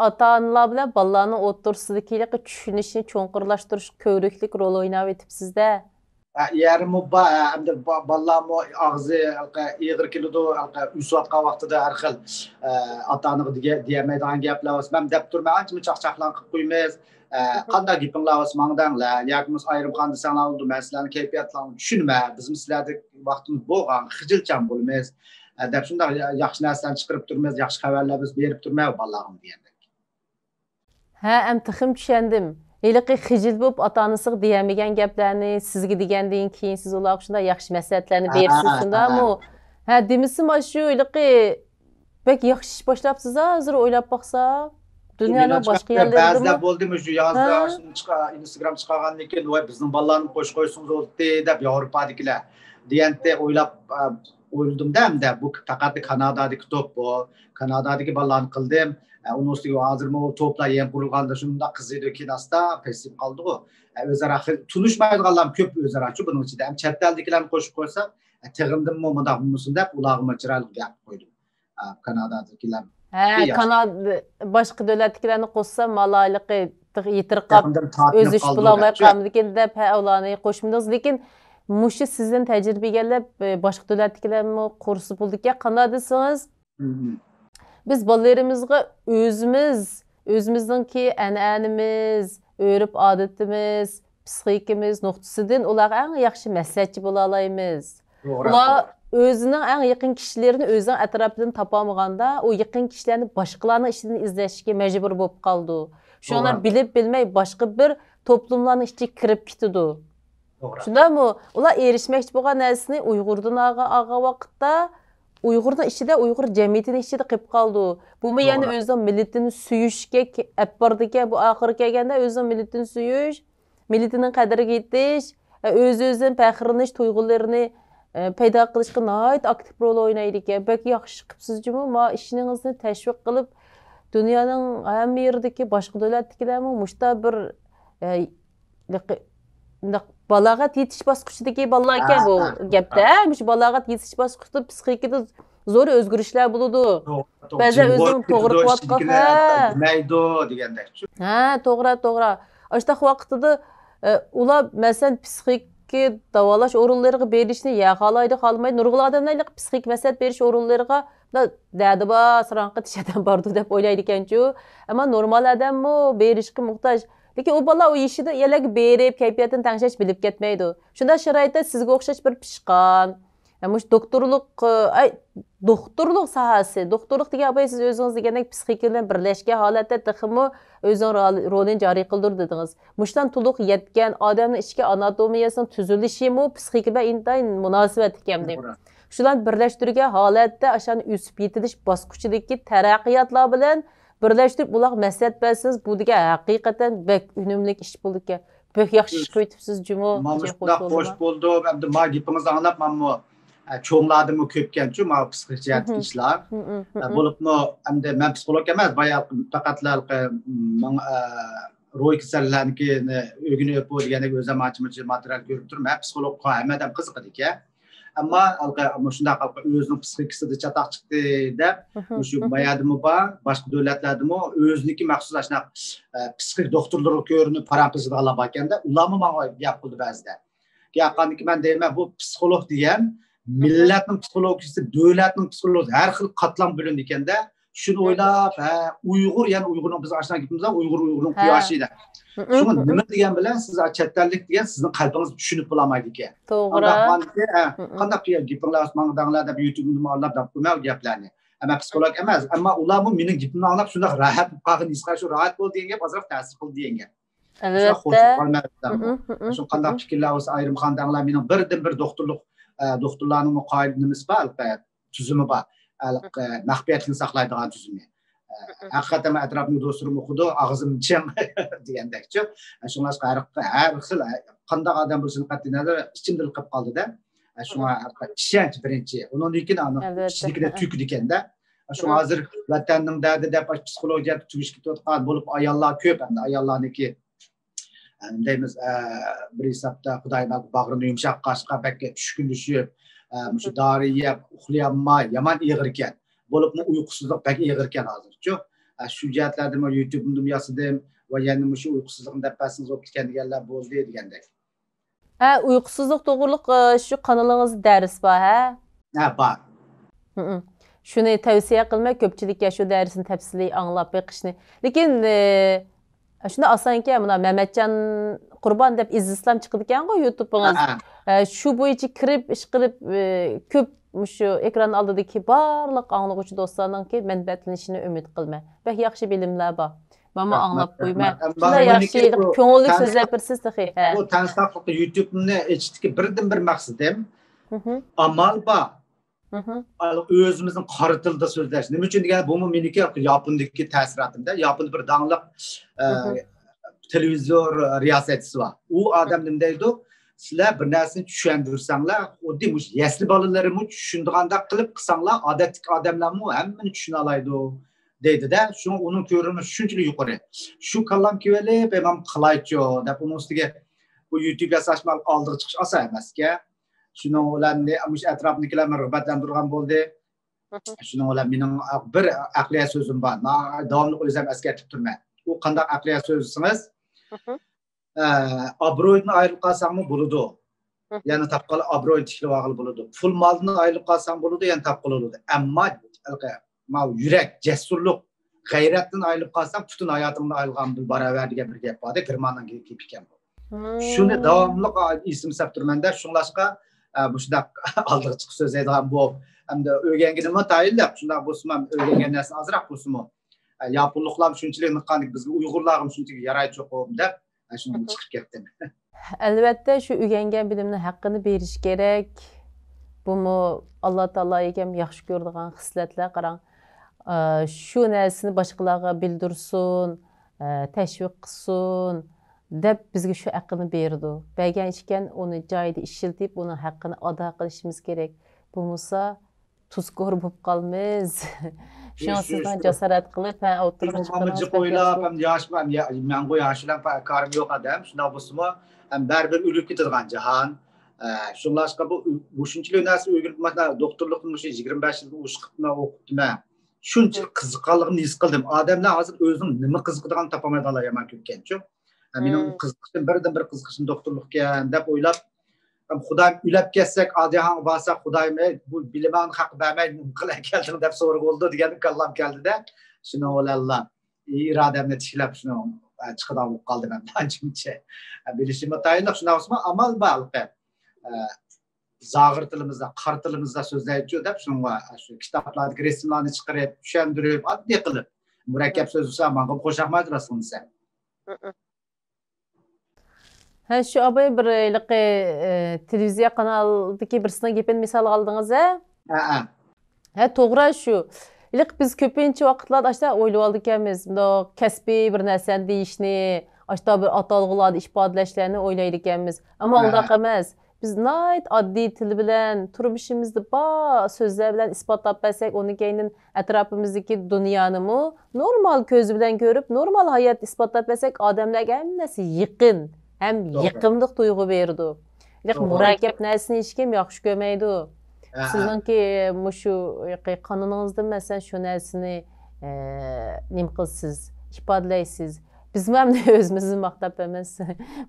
ata-onalar bilan bolalarning o'rtasidagi tushunishni cho'nqirlashtirish ko'riklik rol o'ynab etibsiz-da. Yarım bolalarni og'zi ig'ir keladi, usvatgan vaqtida har xil ota-ona deyamaydigan gaplar bo'lsa, men deb turmay ancha chaqchaqlan qilib qo'ymaymiz. Qanday gapinglar bo'lsa mangdanglar, yoki biz ayrimxon desanglar bo'ldi, men sizlarning kayfiyatlaringizni tushunma, biz sizlarga vaqtimiz bo'lgan, xijilchan bo'lmaymiz. Deb shunday yaxshi narsalarni chiqarib turmaymiz, yaxshi xabarlar biz berib turmaymiz bolalarga degandek. Ha, am tixim tushundim. Heliqi xijil bo'lib ota-onasiga deyamagan gaplarni sizga degandan keyin siz ularga shunday yaxshi maslahatlarni bersiz, shundaymi? Ha, demisim shu heliqi bek yaxshi ish boshlabsiz hozir o'ylab baqsa. Dunyoning boshqa yerlarida ba'zida bo'ldimi shu yozda Instagram chiqargandan keyin voy bizning bolalarni qo'shib qo'ysangiz bo'ldi deb Yevropadagilar deganda o'ylab o'yladim-da, hamda bu faqat Kanadadagi to'p bu. Kanadadagi bolalarni qildim. Uni ustiga hozirmi o to'plar ham qurilganda shunda qiziydi keyin asta pesib qoldi-ku. O'zaro tunishmaydiganlar ko'p o'zaro-chi buning ichida ham chet eldagilarni qo'shib qo'ysa, tig'indimmi bundaq bo'lmasin deb ularga chiroyli gap qo'ydim. Kanadadagilar. Kanada boshqa davlatlarni qo'shsa malayliqi yitirqab o'z ish bulamay qolmadigan deb ularni qo'shmadingiz, lekin mushu sizdan tajribagallab boshqa davlatlarni qo'rsi bo'ldik ya qanday desangiz biz bolalarimizga o'zimizningki an'anamiz, o'rib odatimiz, psixikamiz nuqtasidan ularga eng yaxshi maslahatchi bo'la olamiz. Ular o'zining eng yaqin kishilarini o'zining atrofidan topolmaganda, o yaqin kishilarni boshqalarning ishidan izlashga majbur bo'lib qoldi. Shuni bilib bilmay boshqa bir to'plamlarning ichiga kirib ketdi. Shundaymi? Ular erishmoqchi bo'lgan narsani Uyg'urdan olgan vaqtda Uyg'urning ichida Uyg'ur jamiyatining ichida qilib qoldi. Bu yana o'zining millatini suyishga apardiki, bu oxiri kelganda o'zining millatini suyish, millatining qadriga yetish, o'z-o'zidan faxrlanish tuyg'ularini paydo qilishga nihoyat aktiv rol o'ynaydi ekan. Bak yaxshi qilibsiz-ku, ma ishingizni tashviq qilib dunyoning hamma yeridagi boshqa davlatlarga mushta bir balog'at yetish bosqichidagi bolalar ekan bu gapda. Shu balog'at yetish bosqichida psixikada zo'r o'zgarishlar bo'ladi. Ba'zan o'zini to'g'ri qilyotgan maydo degandek. Ha, to'g'ri. O'sha vaqtida ular masalan psixik davolash o'rinlariga berishni ya xohlaydi, nurg'ul odamlarga psixik maslahat berish o'rinlariga dadi bor, saranqi tishdan bordi deb o'ylaydi ekan-ku. Ammo normal odammi berishga muhtoj. Lekin o bola o işini yerlarga berib, kayfiyatini tengshlash bilib ketmaydi. Shunda sharoitda sizga o'xshash bir pishqon, doktorluk sahasi, doktorluk degan abay siz o'zingiz degandek psixika bilan birlashgan holatda texmo o'zining rolini joriy qildir dedingiz. Mushdan to'liq yetgan odamning ichki anatomiyasining tuzilishi mu psixika bilan intayin munosabat ekan deb. Shularni birlashtirgan holatda ashani o'sib yetilish bosqichidagi taraqqiyotlar bilan birlashtirib ular maslahat bersangiz bu degan haqiqatan bek unumli ish bo'ldi ekan. Bek yaxshi ish qo'yibsiz jumo. Xo'sh bo'ldi. Endi ma gapingizni anglab menmi cho'ngladimmi ko'pkanchu ma psixologik ishlar. Bo'libmi endi men psixolog emas, boya faqatlar ro'y kasallarniki o'rganib bo'lgandek o'zim ochimchi material ko'rib turman. Psixolog hammadan qiziqadi ekan. Ammo shunday o'zining psixikasida chatoq chiqdi deb shu boyadimi bor boshqa davlatlardami o'ziniki maxsus shunaqa psixik doktorlar ko'rinib parampizni olib ekanda ularmi menga gap qildi ba'zida gapqaniki man deyman bu psixolog degan millatning psixologiyasi davlatning psixologiyasi har xil qatlam bo'lindi ekanda shuni o'ylab uyg'ur ya'ni uyg'urning biz ashuna gapimiz uyg'urning quyoshi edi shuni nima degan bilan siz chetdanlik degan sizning qalbingiz tushunib bo'lmaydi ekan to'g'ri qanday gapinglar mangdanglar deb YouTube'ni olib deb qo'ymay gaplarni ammo psixolog emas ammo ularmi mening gapimni anglab shunday rahat qolgan shu rahat bo'ldi degan gap ozroq ta'sir qildi degan albatta shu qanday fikrlar bo'lsa ayrim xandanglar mening birdan bir doktorlarning qoida nimasi bor tuzumi bor maxfiyatni saqlaydigan tuzumi haqiqatan atrofni do'stlarim o'qidi og'zim chim degandekchi shunga har xil qanday odam bo'lsin qat'iy nazar ichimdil qilib qoldida shunga ishonch birinchi undan keyin ichlikda tuyqidi ekanda shu hozir vatanning dardi deb psixologiya tugish ketayotgan bo'lib ayollar ko'p endi ayollarniki deymiz bir hisobda xudoy bag'rini yumshoq qashqa bakka tushkunlashib shu dori yeb uxlayolmay yomon ig'ir ekan bo'libmi uyqusizlik bak ig'ir ekan hozirchu shu jihatlarda YouTube'ni dunyosidan va yana shu uyqusizlikni dappasingiz bo'lib ketgan deganlar bo'ldi degandek uyqusizlik to'g'riliq shu kanalingiz dars bor bor shuni tavsiya qilmay ko'pchilikka shu darsni tafsiliy anglab beqishni lekin shunda osonki mana Mehmetjon Qurbon deb islom chiqdi ekan-ku YouTube'ingiz shu bo'yicha kirib ish qilib ko'p shu ekran oldidagi barliq anglag'uvchi do'stlarningki manfaatlanishini umid qilma bak yaxshi bilimlar bor mana anglab qo'yma shunday yaxshi ko'ngilli so'zlar birsiz bu tansoqlik YouTube'ni eshitishga birdan bir maqsadim amal bor o'zimizning qora tilda so'zlash nima uchun degan bu meniki yapondagi ta'siratimda yapon bir dangliq televizor riyosatchisi bor u odam nima deydi sizlar bir narsani tushuntirsanglar xuddi yasli bolalarni tushundiganda qilib qilsanglar odatdagi odamlarmi hammani tushuna oladi deydida shuni uning ko'rimi shunchalik yuqori shu kallam kelib ham qilaychi deb uning ustiga bu YouTube yasash oldiga chiqish oson emasga shuning bilan atrofnikilar rag'batlantirgan bo'ldi shuning bilan mening bir aqliy so'zim bor davomli o'zim eskartib turman u qanday aqliy so'zsingiz obro'ydan ayrilib qolsangmi bo'ladi yana topqal obro'yni tiklab olg'ili bo'ladi pul moldan ayrilib qolsang bo'ladi yana topqal bo'ladi ammo yurak jasurlik g'ayratdan ayrilib qolsang butun hayotingdan ayrilgan barobar degan bir gap borda girmandan kelib ekan shuni davomli esim sab turmanda shunlashqa shundoq oldiga chiqib so'zlaydigan bo'lib hamda o'rganga nima tayinlab shundoq bo'lsin ham o'rgangan narsa ozroq bo'lsinmi yaponliklar shunchalik niqqandik bizga uyg'urlarga shunchalik yaraydi yo'q deb shuni chiqib ketdim albatta shu o'rgangan bilimni haqqini berish kerak bumi alloh taolo egam yaxshi ko'radigan xislatlar qarang shu narsani boshqalarga bildirsin tashviq qilsin deb bizga shu haqqini berdi bergan ekan uni joyida ishlatib uni haqqini ado qilishimiz kerak bo'lmasa tuzkor bo'lib qolamiz shuni sizdan jasorat qilib o'tirib chiqib o'ylab ham yoshman men yoshlar karim yo'q odam shunday bo'lsa ham baribir o'lib ketadigan jahon shunlashqa bu shunchalik narsa o'rganib doktorlikni 25 yil o'qibman shunchalik qiziqqanligimni his qildim odamlar hozir o'zining nima qiziqadiganini topolmaydilar yomon ko'pkanchu mening qiziqishim birdan bir qiziqishim doktorlikka deb o'ylab xudoyim uylab ketsak odiyaxon borsak xudoyim bu bilimani haq bermay nima qilay kelding deb so'rab bo'ldi degan kallam keldida shuni o'lallar irodamni tishlab shuni chiqadan bo'lib qoldi men anchimcha. Bilishim tayinliq shunday bo'lsa amal balqi. Zag'ir tilimizda, qar tilimizda so'zlaychi deb shunga shu kitoblardagi rasmlarni chiqarib, tushuntirib, oddiy qilib murakkab so'z bo'lsa menga qo'shaqmaydi rasmini. Ha şu abay bir televiziya kanalındaki birisine gepen misal aldınız ha? Ha to'g'ri shu. İlk biz ko'pincha vaqtlarda ashta o'ylab oldikamiz. Bundoq kasbiy bir narsani deyishni, ashta bir atalg'ularni ifodalashlarni o'ylaydi ekanmiz. Ammo undaq emas. Biz nayt oddiy til bilan turmushimizni bor so'zlar bilan isbotlab bersak, uni keyin atrofimizdagi dunyoni normal ko'z bilan ko'rib, normal hayot isbotlab bersak, odamlarga hammasi yaqin, ham yaqinlik tuyg'u berdi. Lekin murakkab narsani hech kim yaxshi ko'rmaydi. Sizningki shu qonuningizda masalan shu narsani nima qilsiz, ifodalaysiz. Biz ham o'zimizni maqtab emas.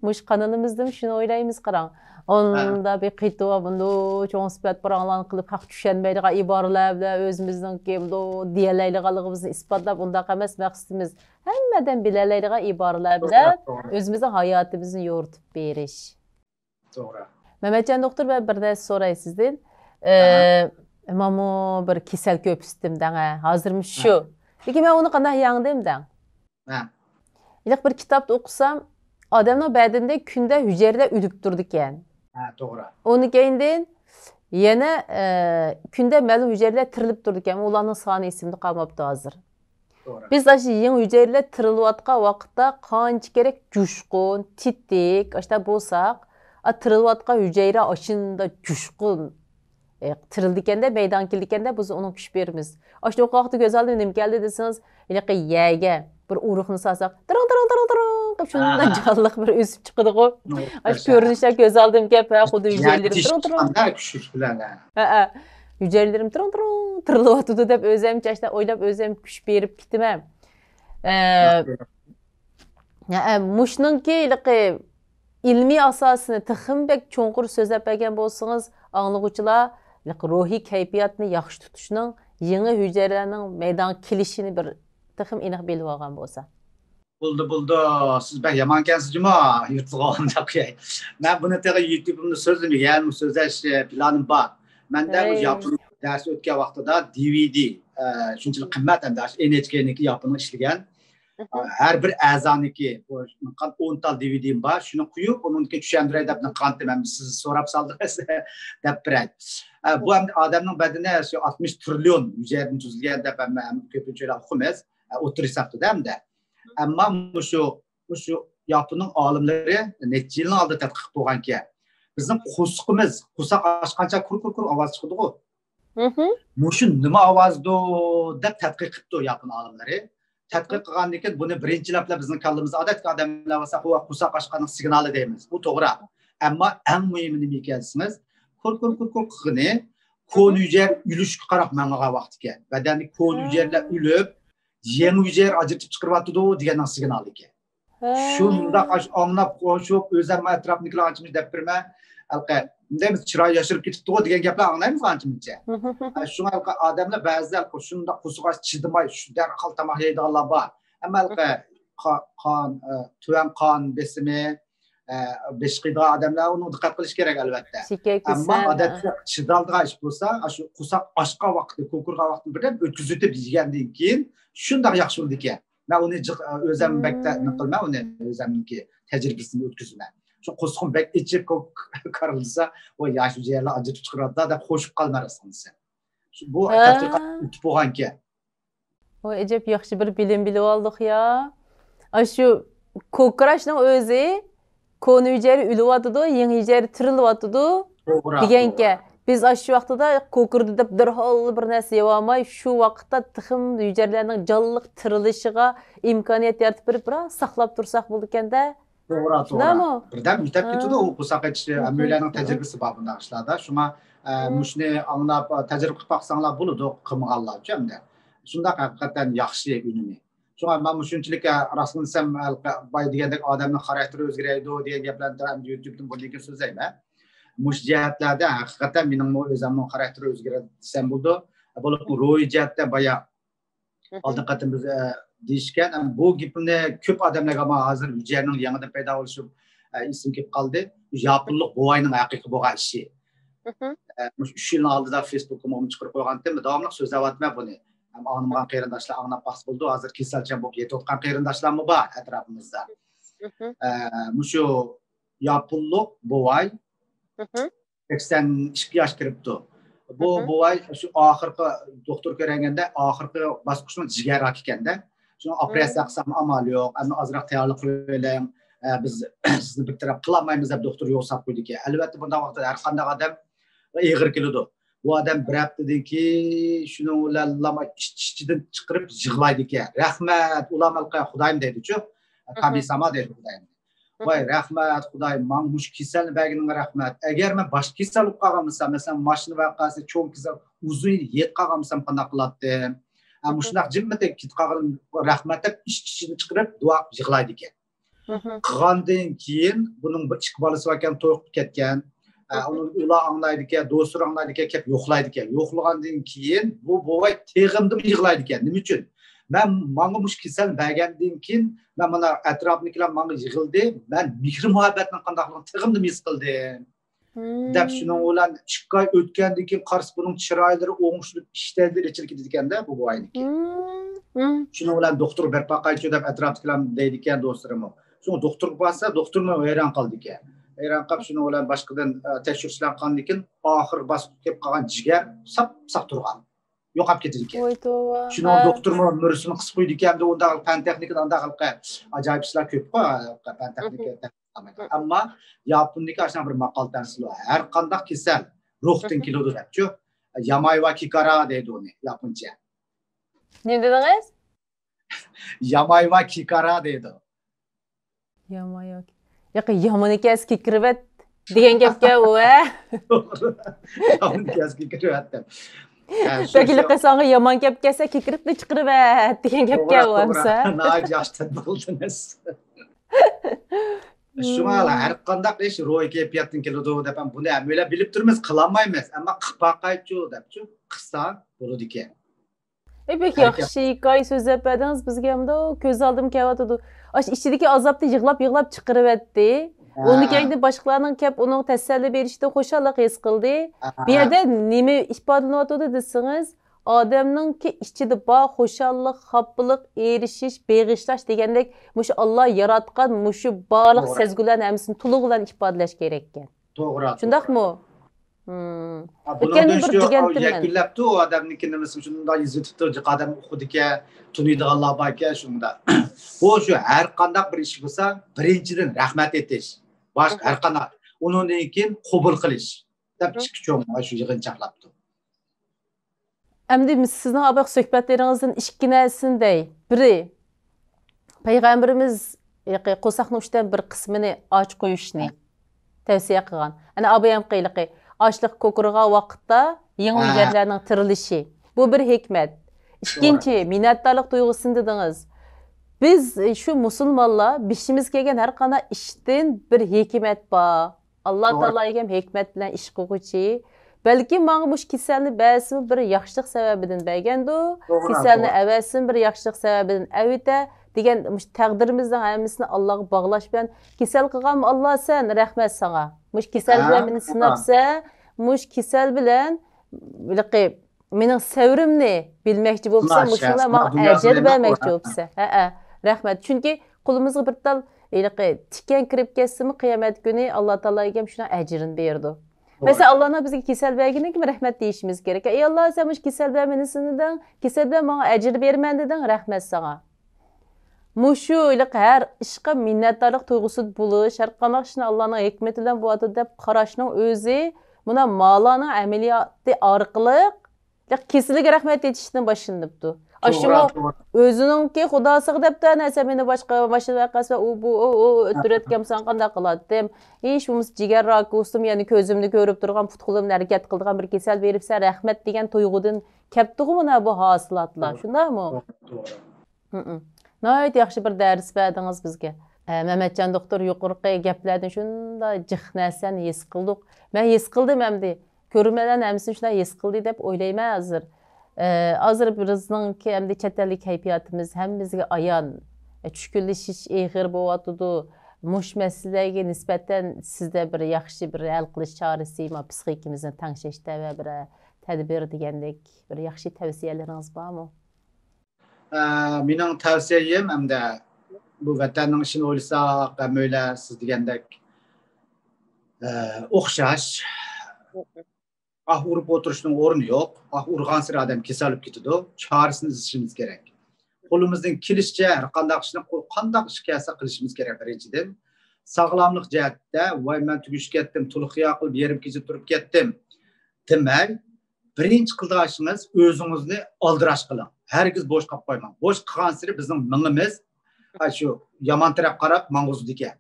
Mush qonunimizda shuni o'ylaymiz qarang. Onda bir qiytuv bunda cho'ng sifat bilan qilib haq tushunmaydigan iboralar bilan o'zimizningki bu diyalaydiganligimizni isbotlab undaq emas maqsadimiz hammadan bilalaydigan iboralar bilan o'zimizning hayotimizni yo'ritib berish. To'g'ri. Mehmetjon doktor ben bir narsa so'ray sizdan. Mana bir kasal ko'psitim danga. Hozirmi shu. Lekin men uni qanday yangdim dang. İlk bir kitapta okusam, adamın bədənində kündə hücrələr ülüb durdu ekan. To'g'ri. Onu keyin yana kündə ma'lum hücrələr tirilib durdu ekan. Ularning soni esimdə qolmabdi hozir. To'g'ri. Biz aşı yangi hücrələr tirilayotgan vaqtda qancha kerak jushqun, titik, ashta bo'lsaq, tirilayotgan hücrə aşında jushqun tirildi ekanda, maydon keldi ekanda biz uni kuch beramiz. Ashta o vaqtda ko'z oldimga nima keldi desangiz, ilaqa yaga bir uruqni salsak, tirang qilib shundan jonliq bir o'sib chiqadi-ku. Ash ko'rinishlar ko'z oldimga xuddi hücrələrim kuchish bilan. Hücrələrim tirilyotdi deb o'zimcha ashta o'ylab o'zim kuch berib ketdim. Mushningki ilmiy asosini texmbek cho'nqur so'zlab bergan bo'lsangiz, anglag'uvchilar ruhiy kayfiyatni yaxshi tutishning, yangi hücrələrning maydon kelishini bir texim aniq bilib olgan bo'lsa. Buldu. Siz ben yamankensiz ma yırtılgan yapıyor. Ben bunu tekrar YouTube'umda sözüm yani sözleş planım var. Ben de bu yapım ders ötken vaxtıda DVD şunçılık kıymet hem de NHK'niki yapını işleyen her bir azaniki 10 tal DVD'm var. Şunu koyup onun ki düşendirey de kanıtım hem siz sorap saldırırsa dep birer. Bu hem adamın bedene 60 trilyon üzerinde çözülgen de ben köpüncüyle okumayız. Oturisaptı değil de. Ama şu yapının alimleri neçə yılın aldı tədqiq bolğan ki, bizim qusaq açqanca kur avaz çıxdı o. Muşu nima avazdı deb tədqiq qıptı o yapın alimleri. Tədqiq qılğandan keyin bunu birinçilapla bizning kallamızda odatda odamlar bo'lsa, qusaq açqanning signali deymiz. Bu to'g'ri. Ammo eng muhimi nima ekansiz? Kur qilgani ko'n hücre ülüşkü qarab manga vaqt ekan. Badani ko'n hücreler ülüb yeni hücre acıtıp çıkarıvatıdı degan signal ekan. Shunda anglab qo'shib o'zim atrofnikilar anchimiz deb birma alqa deymiz chiroy yashirib ketibdi degan gaplar anglaymiz anchimizcha. Shunga odamlar ba'zilar shunda qusuqqa chidamay shu darhol tamoq yeydiganlar bor. Ammo alqa qon tuvan qon besimi beşqiydigan odamlar uni diqqat qilish kerak albatta. Ammo odatda chidaldigan ish bo'lsa, shu qusoq ochqa vaqtda, ko'kurgan vaqtni birdan o'tkazib yegandan keyin shunday yaxshi bo'ldi ekan. Ben onu özüm bekte nıkılma, onu özümünki tecrübesini ötküzme. Şu kuskum bek içip karılsa, o yaş üzerine acı çıkardı da hoşup kalmarısınız sen. Bu tatbikat ütüp olan ki. O ecep yaxşı bir bilim bilip aldık ya. Şu kokuraşның özü, konu hücreri ülüp atıdı, yeni hücreri tırılıp atıdı. Degen ki. Biz şu vaqtda kokurdu deb derhal bir narsa yeyolmay, shu vaqtda tixim hücrelerning jonliq tirilishiga imkoniyat yaratib berib, biroz saqlab tursak bo'ldi ekanda. To'g'ri. Birdan yutab ketdi u qusoq ichish amirlarning tajribasi bor bunday ishlarda. Shunga mushni anglab tajriba qilib baqsanglar bo'ladi, qilmaganlar uchun hamda. Shunda haqiqatan yaxshi unumi. Shunga men shunchalik rasminsam boy degandek odamning xarakteri o'zgaradi degan gaplarni YouTube'dan bo'lgan so'zlayman. Mush jihatlarda haqiqatan mening o'zimning xarakteri o'zgaradi desam bo'ldi. Bo'lib ro'y jihatda boya oldin qatim biz deyishgan. Bu gapni ko'p odamlarga ama hozir hujjarning yangidan paydo bo'lishi esim kelib qoldi. Yapınlıq buvayning haqiqiy bo'lgan ishi. 3 yilning oldida Facebook'ga mum chiqarib qo'ygan edim. Davomli so'zlayapman buni. Ham anlagan qarindoshlar anglab bas bo'ldi. Hozir kasalchan bo'lib yetayotgan qarindoshlarmi bor atrofimizda. Mushu yapınlıq buvay 82 yosh kiribdi. Bu buvay shu oxirgi doktor ko'rganda oxirgi bosqichning jigar rak ekanda. Shuni operatsiya qilsam amal yo'q. Endi ozroq tayyorlik qilaylik. Biz sizni bir taraf qilmaymiz deb doktor yo'q sap qo'ydik. Albatta bunday vaqtda har qanday odam ig'ir keladi. Bu odam bir haftadan keyin shuni ularlama ichidan chiqarib yig'laydi ekan. Rahmat, ulamalqa xudoyim deydi-ku. Kamisama deydi xudoyim. Voy rahmat xudoyim, men mush kasalni berganing rahmat. Agar men boshqa kasal bo'lib qolgan bo'lsam, masalan, mashina vaqasi cho'ng kasal uzun yet qolgan bo'lsam qanday qilardim? Mushunaq jimmatek ketib qolgan rahmat deb ichidan chiqarib duo yig'laydi ekan. Qilgandan keyin buning bir ikki bolasi bor ekan, to'yib ketgan. Uni ular anglaydi ekan, do'stlar anglaydi ekan, kelib yo'qlaydi ekan. Yo'qlagandan keyin bu buvay teg'imdim yig'laydi ekan. Nima uchun? Men menga mush kasal bergandan keyin men mana atrofnikilar menga yig'ildi. Men mehr muhabbatning qandaqligini teg'imdim his qildim. Deb shuning bilan 2 oy o'tgandan keyin qarshi buning chiroylari o'ngishib ishlaydi, ichilib ketdi ekanda bu buvayniki. Shuning bilan doktor bir paqaychi deb atrofdagilar deydi ekan do'stlarim. So'ng doktorga borsa, doktorni hayron qoldi ekan. Hayron qolib shuning bilan boshqadan tekshirishlar qilgandan keyin oxir bosib kelib qolgan jigar sap turgan. Yo'qolib ketdi ekan. Shuning doktorni nurisini qisib qo'ydi ekan, unda fan texnikada unda ajoyib ishlar ko'p-ku, fan texnika. Ammo yaponniki ashuna bir maqol tansili. Har qanday kasal ruhdan keladi deb-ku. Yamay va kikara deydi uni yaponcha. Ne dediniz? Yamay va kikara deydi. Yamay va yamoniki eski kirvet degan gapga u yamoniki eski kirvet deb. Peki qasanga yomon gap kelsa kikiribni chiqirib degan gapga u hamsa. Nayt yaxshi bo'ldingiz. Shunga har qanday ish ro'y kayfiyatdan keladi deb ham buni ham o'ylab bilib turmiz, qilolmaymiz, ammo qilib boqaychu deb-chu, qilsa bo'ladi ekan. Peki yaxshi hikoya so'zlab berdingiz bizga hamda ko'z oldim kelyotdi. Ash ichidagi azobni yig'lab chiqarib etdi. Onu kendi başkalarının kep onun təsəlli verişdə xoşallıq his qıldı. Bir yerdə nimi ifadələnətədir desiniz, adamның ki içində bağ, xoşallıq, xaplıq, erişiş, bağışlaş degəndək muş Allah yaratqan muşu barlıq sezgilərin həmsini tuluqlan ifadələş gerekken. Doğru. Şundaqmı? Bunun dönüşü yakınlaptı o adamınkini mesela şunda yüzü tuttu, adam okudu ki tunuydu Allah bakya şunda. Bu şu her kandak bir iş olsa birinciden rahmet etiş. Başka her kandak. Onun için kabul kılış. Tabii çıkıyorum şu yığın çaklaptı. Əmdi sizin abaq söhbətlerinizin işkinəsində biri Peyğəmbərimiz qosaqның üçdən bir qismini aç qoyuşni tavsiyə qılğan. Yəni abayam qıylıqı açlıq kokurğa vaqtda yeni yerlərinin tirilişi. Bu bir hikmet. İkinci, minnətdarlıq duyğusunu dediniz. Biz şu musulmanlar bişimiz kelgan her qana işdən bir hikmet var. Allah Taala egem hikmet bilan iş qilguchi. Belki bana bu kiselni bəsi bir yaxşılıq səbəbindən bəgəndi. Kiselni əvəsin bir yaxşılıq səbəbindən əvitə degan muş təqdirimizdən həmmisini Allah'a bağlaş bilan kisel qılğan Allah sən rəhmət sana. Muş kisel bilan məni sınapsa, muş kisel bilan bilqi mening səvrimni bilməkçi bolsa, muşunla mənə əcər verməkçi bolsa. Rəhmət. Çünki qulumuzğa bir tal tikan kirib ketsimi qiyamət günü Allah Taala egem şuna əcrin berdi. Mesela Allah'ına bize kisel vergine gibi rahmet deyişimiz gerek. Ey Allah sen bu kisel vermenisini kiselden bana ecir vermen dedin rahmet sana. Muşu ile her işqa minnettarlık duygusu buluş, her qanaqşını Allah'ın hikmetinden bu adı dep qaraşının özü buna malanın ameliyatı arqılıq kesinlikle rahmet etişinin başındıptı. Aşıma özünün ki Xudası dep de nese beni başka başına vaqası o ötüretkem san qanda qıladım. Hiç bumuz jigar rakusum yani közümni görüp durgan putqulum hərəkət qıldıgan bir kesel veripsə rəhmət degan toyğudan kəpdiğimə bu hasılatlar. Şundaqmı? Doğru. Nəhayət yaxşı bir dərs verdiniz bizə. Məhəmmədcan doktor yuqorqi gəplərdən şunda cıq nəsən his qıldıq. Mən his qıldım əmdi. Görmələn əmsin şuna his qıldı dep oylayma hazır. Hazır bizninki hem de chet ellik kayfiyatimiz hammamizga ayon. Tushkunlashish ig'ir bo'lyotidi. Mush masalaga nisbatan sizda bir yaxshi bir hal qilish chorasi, psixikamizni tanishishda va bir tadbir degandek bir yaxshi tavsiyalaringiz bormi? Mening tavsiyam hamda bu vatanning ishini o'ylasak, ham o'yla siz degandek o'xshash. Urib o'tirishning o'rni yo'q. Urgan sira odam kasalib ketadi. Chorasini izlashimiz kerak. Qo'limizdan kelishicha har qanday ish kelsa qilishimiz kerak birinchidan. Sog'lomlik jihatda voy men tugish ketdim, to'liq qilib yerim kecha turib ketdim. Demak, birinchi qiladigan ishingiz o'zingizni aldirash qiling. Hargiz bo'sh qolib qo'ymang. Bo'sh qilgan sira bizning mingimiz shu yomon taraf qarab mang'uzdi ekan.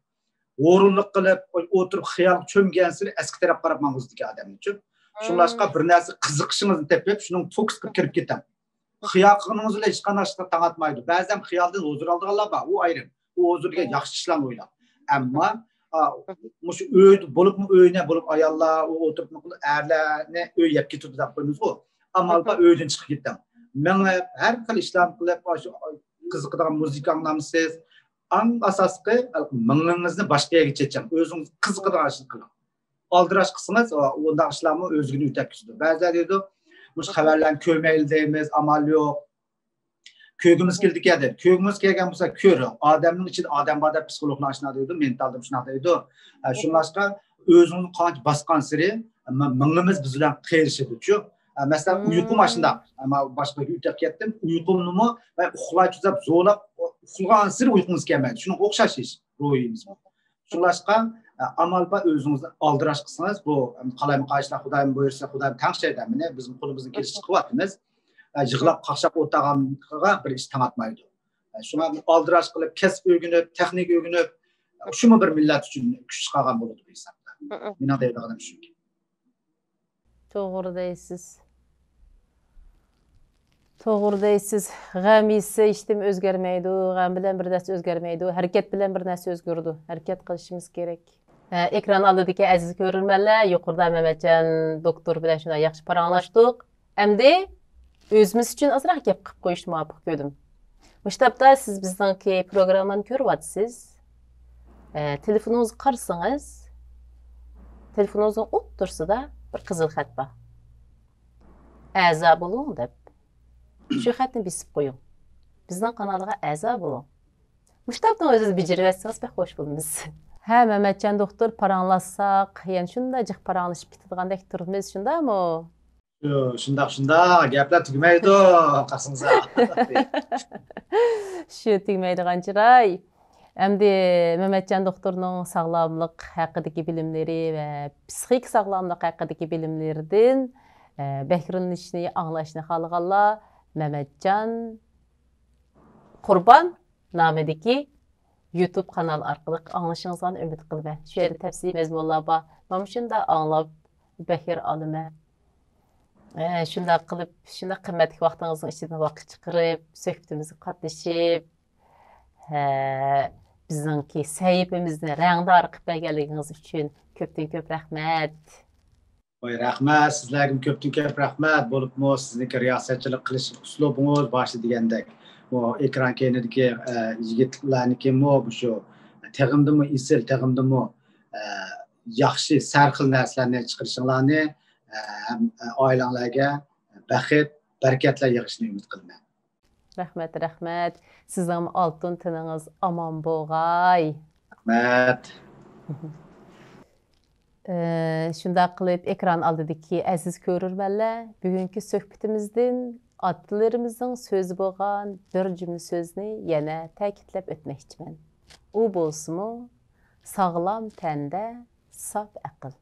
O'rinliq qilib o'tirib xiyol cho'mgan sira eski taraf qarab mang'uzdi ekan odam uchun. Shunlashqa bir narsa qiziqishingizni tepib, shuning fokus qilib kirib ketam. Xiyol qilganingiz bilan hech qanday ishga tangatmaydi. Ba'zan xiyoldan huzur oladiganlar bor, u ayrim. U huzurga yaxshi ishlarni o'ylab. Ammo shu uyda bo'libmi uyne bo'lib ayollar o'tiribmi erlarni uy yeb ketdi deb qo'ymiz u. Amalda uydan chiqib ketdim. Men har xil ishlar qilib shu qiziqadigan muzika anglamsiz. Eng asosli mingingizni boshqa yerga checham. O'zingiz qiziqadigan ishni qiling. Aldirash qilsangiz unda ishlarni o'zini o'tab ketadi. Ba'zida deydi, mush xabarlarni ko'rmayli deymiz, amal yo'q. Köygümüz keldik ya dedi. Köygümüz kelgen bo'lsa ko'ring. Odamning ichida odam bor deb psixologlar shunaqa deydi, mentalda shunaqa deydi. Shunlashqa o'zingizni qancha bosgan siri mingimiz biz bilan qiyilishadi-ku. Masalan, uyqum ashunda. Ama boshqa uyqqa ketdim. Uyqumni va uxlay tuzab zo'lab uxlagan siri uyqungiz kelmaydi. Shuni o'xshash ish ruhimiz. Shunlashqa amalba o'zingizni aldirash qilsangiz bu qalaymi qayishlar Xudoyim buyursa Xudoyim tanishaydi. Mana bizning qo'limizdan kelishicha qilyapmiz. Yig'lab qaqshab o'tirganga bir ish tanatmaydi. Shuna aldirash qilib, kasb o'rganib, texnik o'rganib, shumi bir millat uchun kuch chiqargan bo'ladi bu hisobda. Meni deydiganim shu. To'g'ri deysiz. To'g'ri deysiz. G'am esa hechnim o'zgarmaydi, g'am bilan bir narsa o'zgarmaydi, harakat bilan bir narsa o'zgardi. Harakat qilishimiz kerak. Ekran oldidagi aziz ko'ruvchilar, yuqorida Mehmetjon doktor bilan shunday yaxshi paranglashdik. Endi o'zimiz uchun ozroq gap qilib qo'yishni muvaffaq ko'rdim. Mushtabda siz bizningki programmani ko'ryapsiz. Telefoningizni qarasangiz, telefoningizning o'ttirsida bir qizil xat bor. A'zo bo'ling deb. Shu xatni besib qo'ying. Bizning kanalga a'zo bo'ling. Mushtabdan o'zingiz bijirvatsangiz bek xo'sh bo'lamiz. Ha, Mehmetjon doktor paranglasak, yani shunday jiq paranglashib ketadigandek turibmiz, shundaymi? Shunda gaplar tugmaydi qasingizga. Shu tugmaydigan chiroy. Endi Mehmetjon doktorning sog'lomlik haqidagi bilimlari va psixik sog'lomlik haqidagi bilimlaridan bahramlanishni, anglashni xohlaganlar Mehmetjon Qurbon nomidagi YouTube kanal orqali anglashingizni umid qilaman. Shu yerda tafsiliy mazmunlar bor. Mana shunda anglab bahir olaman. Shunday qilib, shunday qimmatli vaqtingizni ichidan vaqt chiqarib, suhbatimizga qatnashib, bizningki sahifamizni rangdor qilib berganligingiz uchun ko'pdan-ko'p rahmat. Voy rahmat, sizlarga ko'pdan-ko'p rahmat. Bo'libmi, sizniki riyosatchilik qilish uslubingiz boshida degandek, bu ekran keyinidagi yigitlarnikimi shu teg'imdimi isil, teg'imdimi yaxshi sarxil narsalarni chiqarishinglarni oilanglarga baxt, barakatlar yig'ishni umid qilaman. Rahmat, rahmat. Sizning oltin tiningiz omon bo'lg'ay. Rahmat. Shunday qilib ekran oldidagi aziz ko'ruvchilar, bugungi suhbatimizdan otalarimizning so'zi bo'lgan bir jumla so'zni yana ta'kidlab o'tmoqchiman. U bo'lsa-mu sog'lom tanda sof aql.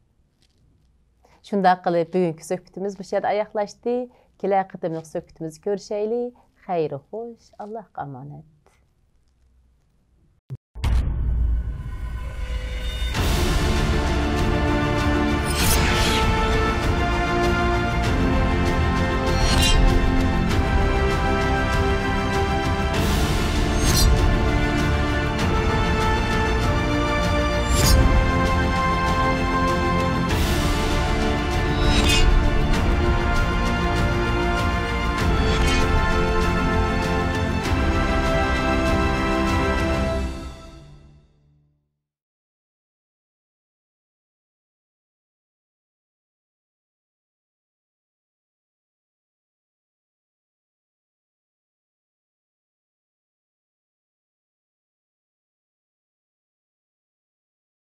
Shunday qilib bugungi suhbatimiz bu yerda oyoqlashdi. Kelar qatimliq suhbatimizni ko'rishaylik. Xayr xo'sh, Allohga omonat.